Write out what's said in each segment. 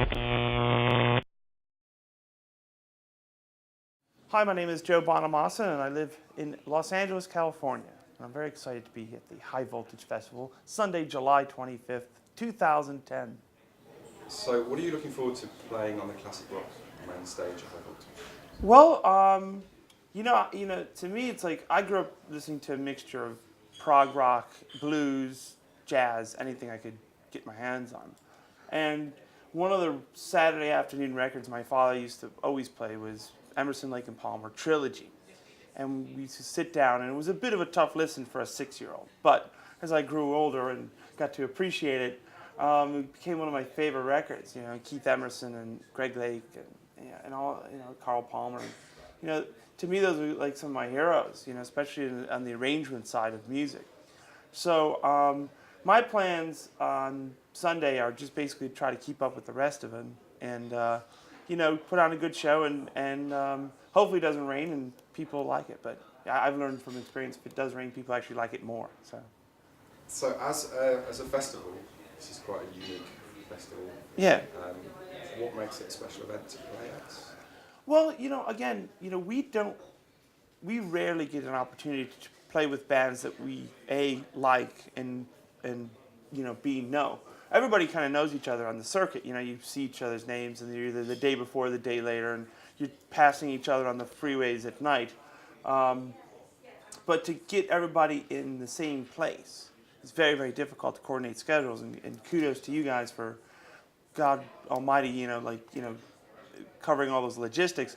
Hi, my name is Joe Bonamassa, and I live in Los Angeles, California. And I'm very excited to be at the High Voltage Festival, Sunday, July 25th, 2010. So, what are you looking forward to playing on the classic rock main stage at High Voltage? Well, to me, it's like I grew up listening to a mixture of prog rock, blues, jazz, anything I could get my hands on. And one of the Saturday afternoon records my father used to always play was Emerson, Lake and Palmer Trilogy. And we used to sit down, and it was a bit of a tough listen for a 6-year-old. But as I grew older and got to appreciate it, it became one of my favorite records. You know, Keith Emerson and Greg Lake and all, Carl Palmer. To me, those are like some of my heroes. Especially on the arrangement side of music. So my plans on Sunday are just basically try to keep up with the rest of them and put on a good show and hopefully it doesn't rain and people like it. But I've learned from experience if it does rain, people actually like it more. So, as a festival, this is quite a unique festival. Yeah. What makes it a special event to play at? Well, we rarely get an opportunity to play with bands that we like and B know. Everybody kind of knows each other on the circuit. You see each other's names, and they're either the day before or the day later, and you're passing each other on the freeways at night. But to get everybody in the same place, it's very, very difficult to coordinate schedules. And kudos to you guys for God Almighty, covering all those logistics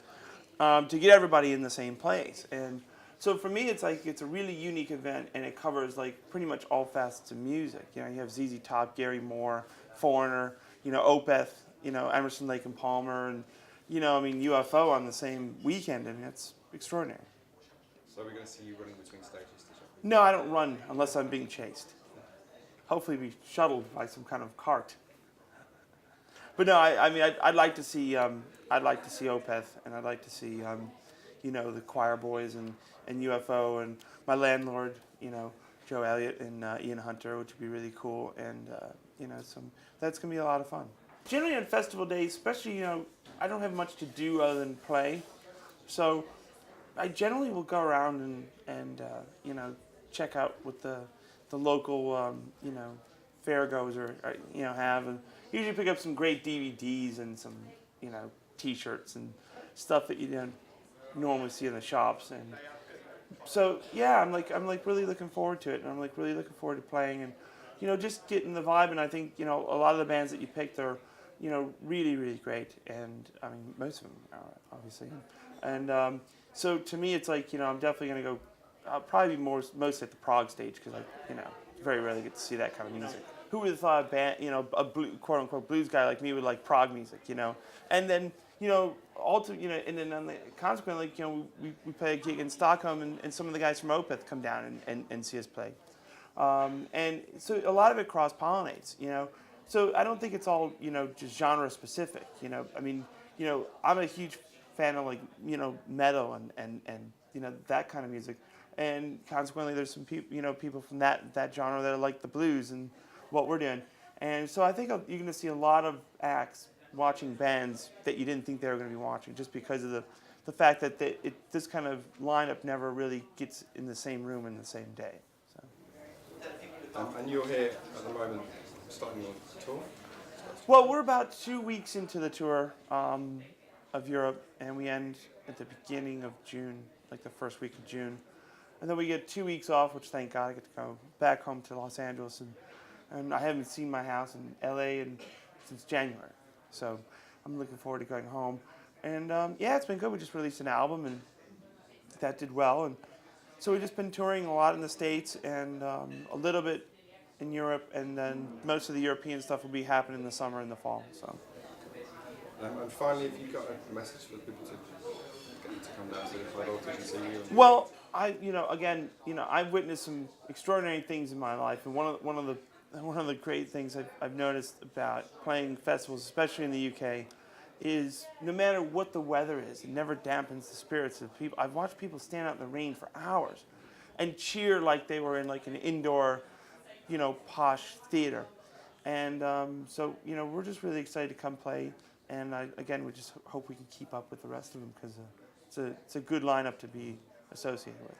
to get everybody in the same place. And so for me, it's a really unique event, and it covers like pretty much all facets of music. You have ZZ Top, Gary Moore, Foreigner, Opeth, Emerson, Lake and Palmer, and UFO on the same weekend. I mean, it's extraordinary. So we're going to see you running between stages, did you? No, I don't run unless I'm being chased. Hopefully, be shuttled by some kind of cart. But no, I'd like to see Opeth, and I'd like to see the Choir Boys and UFO and my landlord, Joe Elliott and Ian Hunter, which would be really cool, and that's gonna be a lot of fun. Generally on festival days, especially I don't have much to do other than play, so I generally will go around and check out what the local fairgoers have, and usually pick up some great DVDs and some T-shirts and stuff that you don't normally see in the shops. And so yeah, I'm really looking forward to it, and I'm like really looking forward to playing and just getting the vibe. And I think a lot of the bands that you picked are really, really great, and I mean most of them are obviously. And so to me, it's like I'm definitely gonna go. I'll probably be most at the prog stage because I very rarely get to see that kind of music. Who would have thought a band, a quote unquote blues guy like me would like prog music, And then and then consequently, we play a gig in Stockholm, and some of the guys from Opeth come down and see us play. And so a lot of it cross-pollinates, So I don't think it's all, just genre specific, I'm a huge fan of metal and that kind of music. And consequently, there's some people, people from that genre that are like the blues and what we're doing. And so I think you're going to see a lot of acts watching bands that you didn't think they were going to be watching, just because of the fact that this kind of lineup never really gets in the same room in the same day. So. And you're here at the moment starting your tour? Well, we're about 2 weeks into the tour of Europe, and we end at the beginning of June, like the first week of June. And then we get 2 weeks off, which thank God I get to go back home to Los Angeles. And I haven't seen my house in LA since January. So I'm looking forward to going home. And it's been good. We just released an album, and that did well. And so we've just been touring a lot in the States and a little bit in Europe. And then most of the European stuff will be happening in the summer and the fall. So. And finally, have you got a message for people to get them to come down to the High Voltage and see you? Well, I've witnessed some extraordinary things in my life, and one of the great things I've noticed about playing festivals, especially in the UK, is no matter what the weather is, it never dampens the spirits of people. I've watched people stand out in the rain for hours and cheer like they were in like an indoor, posh theater. And so, we're just really excited to come play. And again, we just hope we can keep up with the rest of them because it's a good lineup to be associated with.